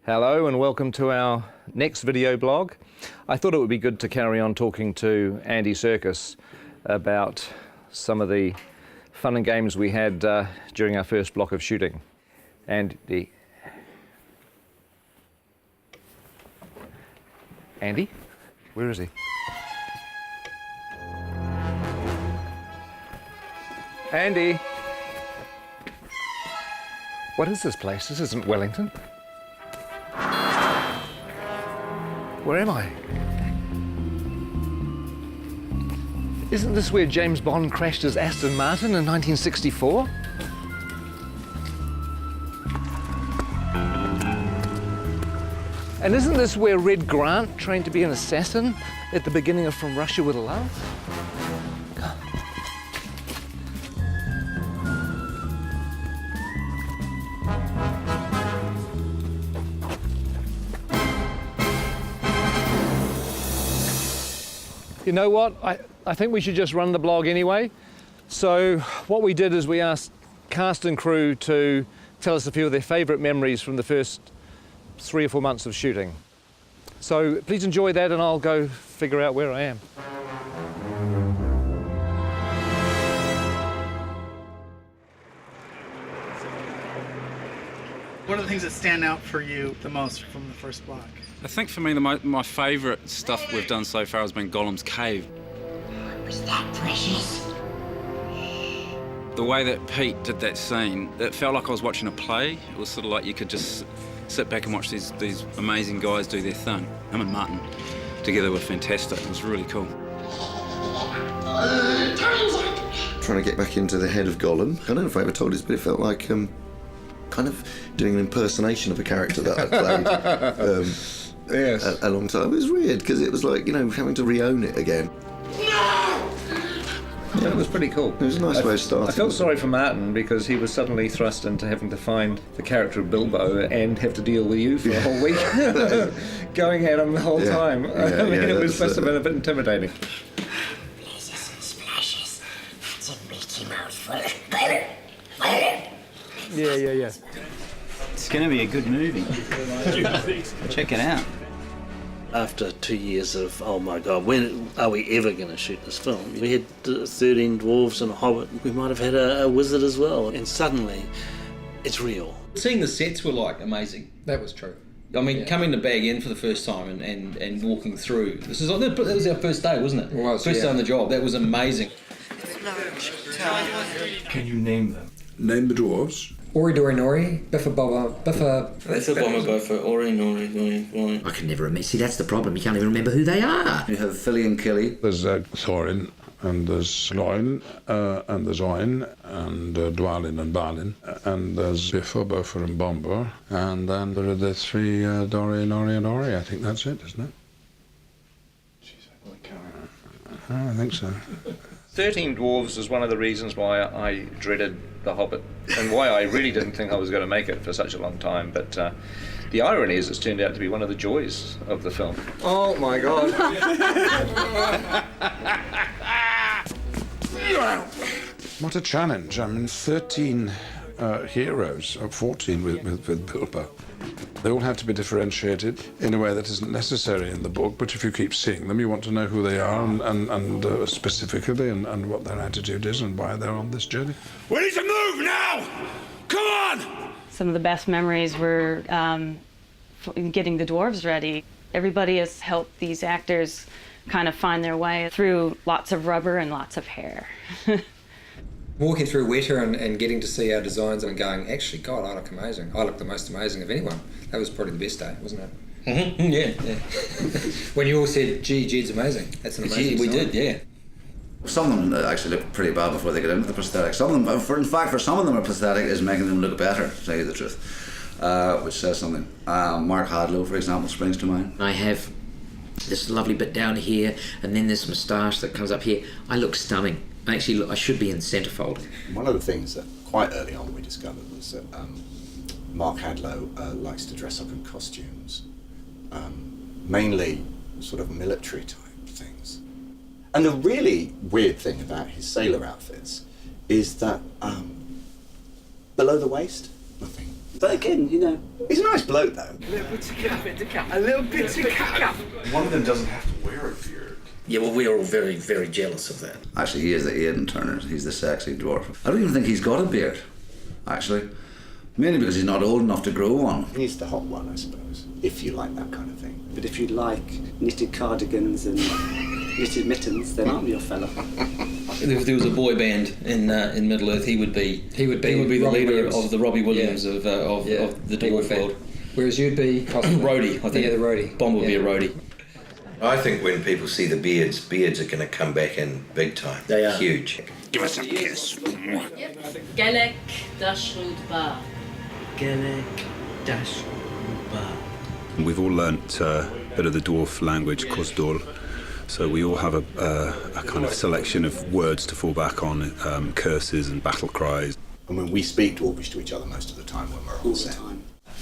Hello and welcome to our next video blog. I thought it would be good to carry on talking to Andy Serkis about some of the fun and games we had during our first block of shooting. Andy? Where is he? Andy? What is this place? This isn't Wellington. Where am I? Isn't this where James Bond crashed his Aston Martin in 1964? And isn't this where Red Grant trained to be an assassin at the beginning of From Russia with Love? God. You know what? I think we should just run the blog anyway. So what we did is we asked cast and crew to tell us a few of their favourite memories from the first 3 or 4 months of shooting. So please enjoy that and I'll go figure out where I am. What are the things that stand out for you the most from the first block? I think for me, my favourite stuff we've done so far has been Gollum's cave. Was that precious? The way that Pete did that scene, it felt like I was watching a play. It was sort of like you could just sit back and watch these amazing guys do their thing. Him and Martin together were fantastic. It was really cool. Trying to get back into the head of Gollum. I don't know if I ever told this, but it felt like kind of doing an impersonation of a character that I played. Yes. A long time. It was weird because it was like, you know, having to re-own it again. Yeah, it was pretty cool. It was a nice way of starting. I felt sorry for Martin because he was suddenly thrust into having to find the character of Bilbo and have to deal with you for a whole week, going at him the whole time. I mean, it must have been a bit intimidating. Blizzes and splashes. That's a meaty mouthful. Yeah. It's going to be a good movie. Check it out. After 2 years of, oh my God, when are we ever going to shoot this film? We had 13 dwarves and a hobbit. We might have had a wizard as well. And suddenly, it's real. Seeing the sets were like amazing. That was true. I mean, coming to Bag End for the first time and walking through. That was our first day, wasn't it? It was, First day on the job. That was amazing. Can you name them? Name the dwarves. Ori Dori Nori, Biffa Bobba, Biffa... Biffa Bobba Biffa, Ori Nori Nori. I can never remember. See, that's the problem. You can't even remember who they are. You have Philly and Killy. There's Thorin, and there's Gloin, and there's Oin, and Dwalin and Balin, and there's Biffa, Boffer and Bomber, and then there are the three Dori, Nori and Ori. I think that's it, isn't it? I think so. 13 Dwarves is one of the reasons why I dreaded The Hobbit and why I really didn't think I was going to make it for such a long time. But the irony is it's turned out to be one of the joys of the film. Oh my God. What a challenge. I mean, 13 heroes, or 14 with Bilbo. They all have to be differentiated in a way that isn't necessary in the book, but if you keep seeing them, you want to know who they are and specifically and what their attitude is and why they're on this journey. We need to move now! Come on! Some of the best memories were getting the dwarves ready. Everybody has helped these actors kind of find their way through lots of rubber and lots of hair. Walking through Weta and getting to see our designs and going, actually, God, I look amazing. I look the most amazing of anyone. That was probably the best day, wasn't it? Mm-hmm. Yeah. When you all said, gee, Jed's amazing. That's an amazing We design. did, yeah. Some of them actually look pretty bad before they get into the prosthetic. Some of them, for some of them, a prosthetic is making them look better, to tell you the truth, which says something. Mark Hadlow, for example, springs to mind. I have this lovely bit down here, and then this moustache that comes up here. I look stunning. Actually, I should be in centrefold. One of the things that quite early on we discovered was that Mark Hadlow likes to dress up in costumes, mainly sort of military type things. And the really weird thing about his sailor outfits is that below the waist, nothing. But again, you know, he's a nice bloke though. A little bit of cap. A little bit of cap. One of them doesn't have to wear a beard. Yeah, well, we're all very, very jealous of that. Actually, he is the Aidan Turner. He's the sexy dwarf. I don't even think he's got a beard, actually. Mainly because he's not old enough to grow one. He's the hot one, I suppose, if you like that kind of thing. But if you like knitted cardigans and knitted mittens, then I'm your fella. If there was a boy band in Middle Earth, he would be the leader Williams. of the Robbie Williams of the dwarf world. Whereas you'd be roadie, I think. Yeah, the roadie. Bomb would be a roadie. I think when people see the beards are going to come back in big time. They are. Huge. Give us a kiss. Gelek Dashud Ba. Gelek Dashud Ba. We've all learnt a bit of the dwarf language, Kozdor, so we all have a kind of selection of words to fall back on, curses and battle cries. And when we speak Dwarvish to each other most of the time when we're on set.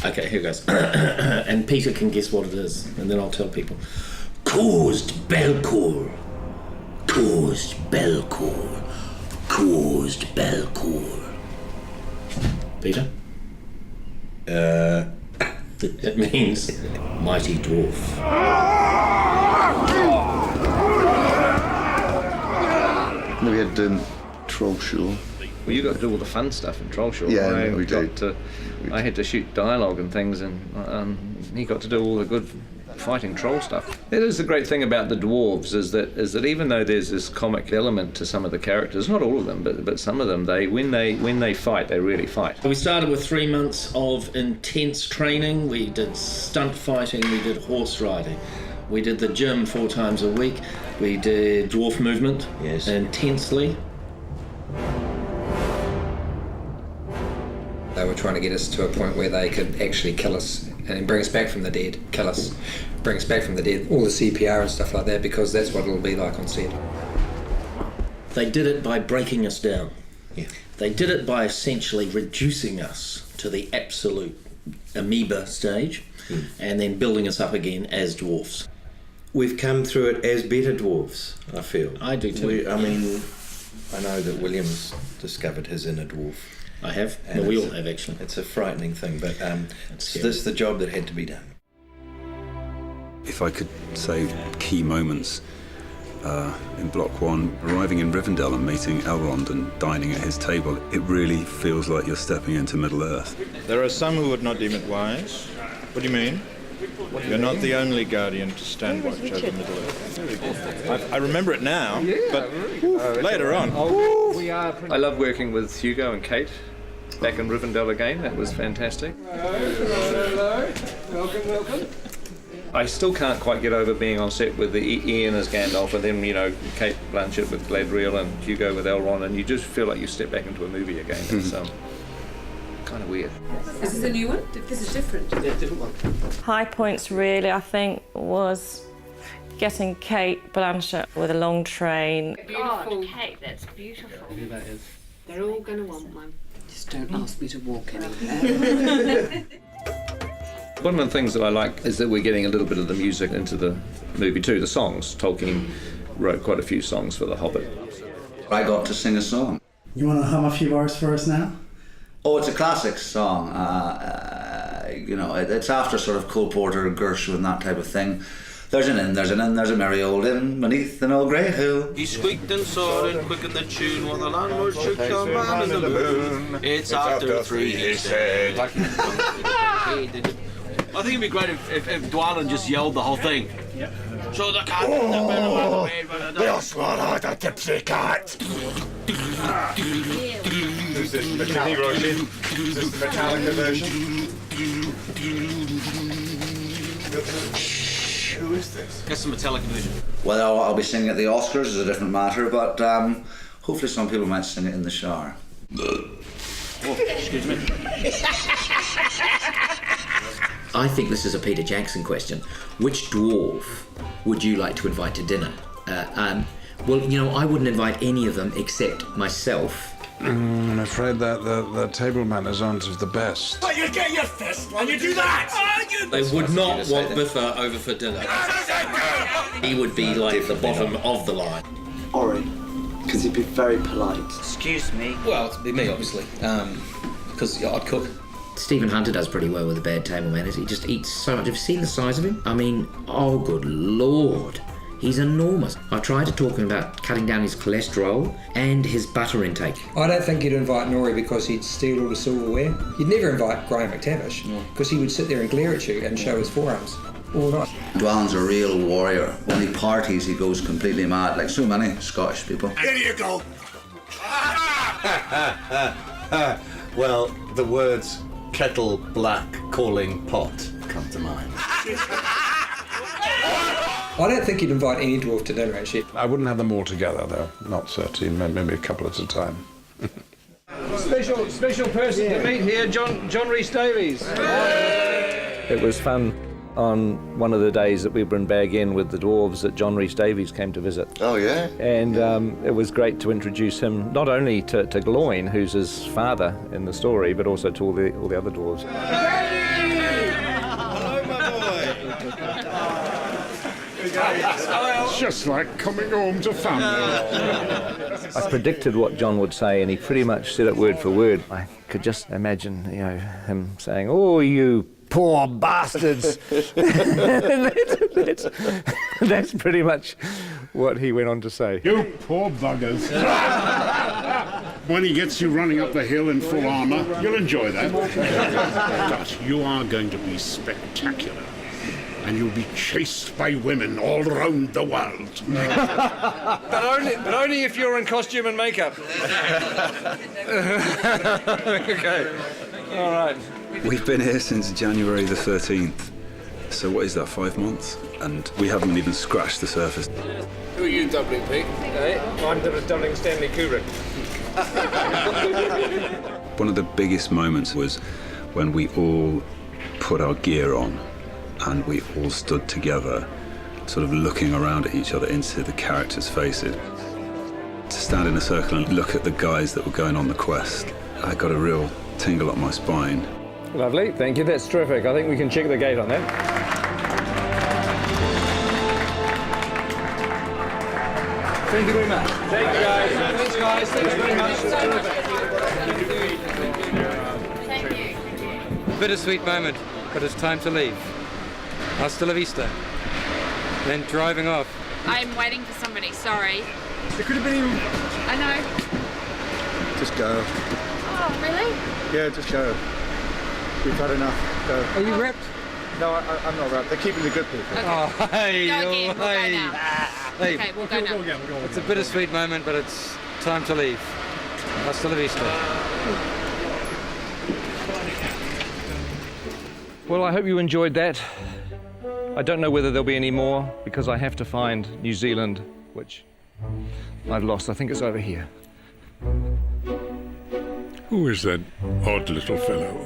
Okay, here goes. And Peter can guess what it is, and then I'll tell people. Caused Belcour. Caused Belcour. Caused Belcour. Peter? It means mighty dwarf. We had Troll Show. Well, you got to do all the fun stuff in Troll Show. Yeah, we did. I had to shoot dialogue and things, and he got to do all the good fighting troll stuff. It is the great thing about the dwarves is that even though there's this comic element to some of the characters, not all of them, but some of them, when they fight, they really fight. We started with 3 months of intense training. We did stunt fighting, we did horse riding, we did the gym 4 times a week, we did dwarf movement intensely. They were trying to get us to a point where they could actually kill us and bring us back from the dead, kill us, bring us back from the dead, all the CPR and stuff like that, because that's what it'll be like on set. They did it by breaking us down. Yeah. They did it by essentially reducing us to the absolute amoeba stage and then building us up again as dwarfs. We've come through it as better dwarves, I feel. I do too. I know that William's discovered his inner dwarf. I have. Well, we all have, actually. It's a frightening thing, but this is the job that had to be done. If I could say key moments in Block 1, arriving in Rivendell and meeting Elrond and dining at his table, it really feels like you're stepping into Middle-earth. There are some who would not deem it wise. What do you mean? You're not the only guardian to stand watch over Middle-earth. I remember it now, but later on. I love working with Hugo and Kate back in Rivendell again. That was fantastic. Hello. Welcome. I still can't quite get over being on set with Ian as Gandalf and then, Kate Blanchett with Galadriel and Hugo with Elrond, and you just feel like you step back into a movie again. It's kind of weird. Is this a new one? This is different. Yeah, different one. High points really, I think, was getting Kate Blanchett with a long train. Beautiful. Kate, that's beautiful. That is. They're all going to want one. Just don't ask me to walk anywhere. One of the things that I like is that we're getting a little bit of the music into the movie too, the songs. Tolkien wrote quite a few songs for The Hobbit. I got to sing a song. You want to hum a few bars for us now? Oh, it's a classic song. It's after sort of Cole Porter, Gershwin, and that type of thing. There's an inn, there's a merry old inn beneath an old grey hill. He squeaked and sawed and quickened the tune while the landlord shook the man in the moon. It's after 3, he said. I think it'd be great if Dwalin just yelled the whole thing. Yeah. So the cat They'll swallow the tipsy cat. Is this the Metallica version? Who is this? Guess the Metallica version. Well, I'll be singing at the Oscars is a different matter, but hopefully some people might sing it in the shower. Oh, excuse me. I think this is a Peter Jackson question. Which dwarf would you like to invite to dinner? Well, I wouldn't invite any of them except myself. I'm afraid that the table manners aren't of the best. But you get your fist when you do that! They would not want Biffa over for dinner. He would be like the bottom of the line. Ori, because he'd be very polite. Excuse me. Well, it'd be me, obviously, because I'd cook. Stephen Hunter does pretty well with a bad table manners. He just eats so much. Have you seen the size of him? I mean, oh good Lord. He's enormous. I tried to talk him about cutting down his cholesterol and his butter intake. I don't think you'd invite Norrie because he'd steal all the silverware. You'd never invite Graham McTavish because he would sit there and glare at you and show his forearms all night. Dwallin's a real warrior. When he parties, he goes completely mad, like so many Scottish people. Here you go. Well, the words kettle black calling pot come to mind. I don't think you'd invite any dwarf to dinner, actually. I wouldn't have them all together, though. Not 13, maybe a couple at a time. Special person to meet here, John Rhys Davies. It was fun on one of the days that we were in Bag End with the dwarves that John Rhys Davies came to visit. Oh, yeah? And it was great to introduce him not only to Gloin, who's his father in the story, but also to all the other dwarves. Hello, my boy. It's just like coming home to family. I predicted what John would say, and he pretty much said it word for word. I could just imagine, him saying, "Oh, you poor bastards." that's pretty much what he went on to say. You poor buggers. When he gets you running up the hill in full armour, you'll enjoy that. But you are going to be spectacular. And you'll be chased by women all around the world. but only if you're in costume and makeup. Okay. All right. We've been here since January the 13th. So what is that, 5 months? And we haven't even scratched the surface. Who are you doubling, Pete? I'm doubling Stanley Kubrick. One of the biggest moments was when we all put our gear on and we all stood together, sort of looking around at each other into the characters' faces. To stand in a circle and look at the guys that were going on the quest, I got a real tingle up my spine. Lovely, thank you, that's terrific. I think we can check the gate on that. Thank you very much. Thank you, guys. Thanks, guys. Thanks very much. Thank you. Bittersweet moment, but it's time to leave. Hasta la vista. Then driving off. I'm waiting for somebody, sorry. It could have been even... I know. Just go. Oh, really? Yeah, just go. We've had enough. Go. Are you wrapped? No, I'm not wrapped. They're keeping the good people. Okay. Oh, hey, Go again, we'll go now. Hey. Okay, we'll go now. It's a bittersweet moment, but it's time to leave. Hasta la vista. Well, I hope you enjoyed that. I don't know whether there'll be any more because I have to find New Zealand, which I've lost. I think it's over here. Who is that odd little fellow?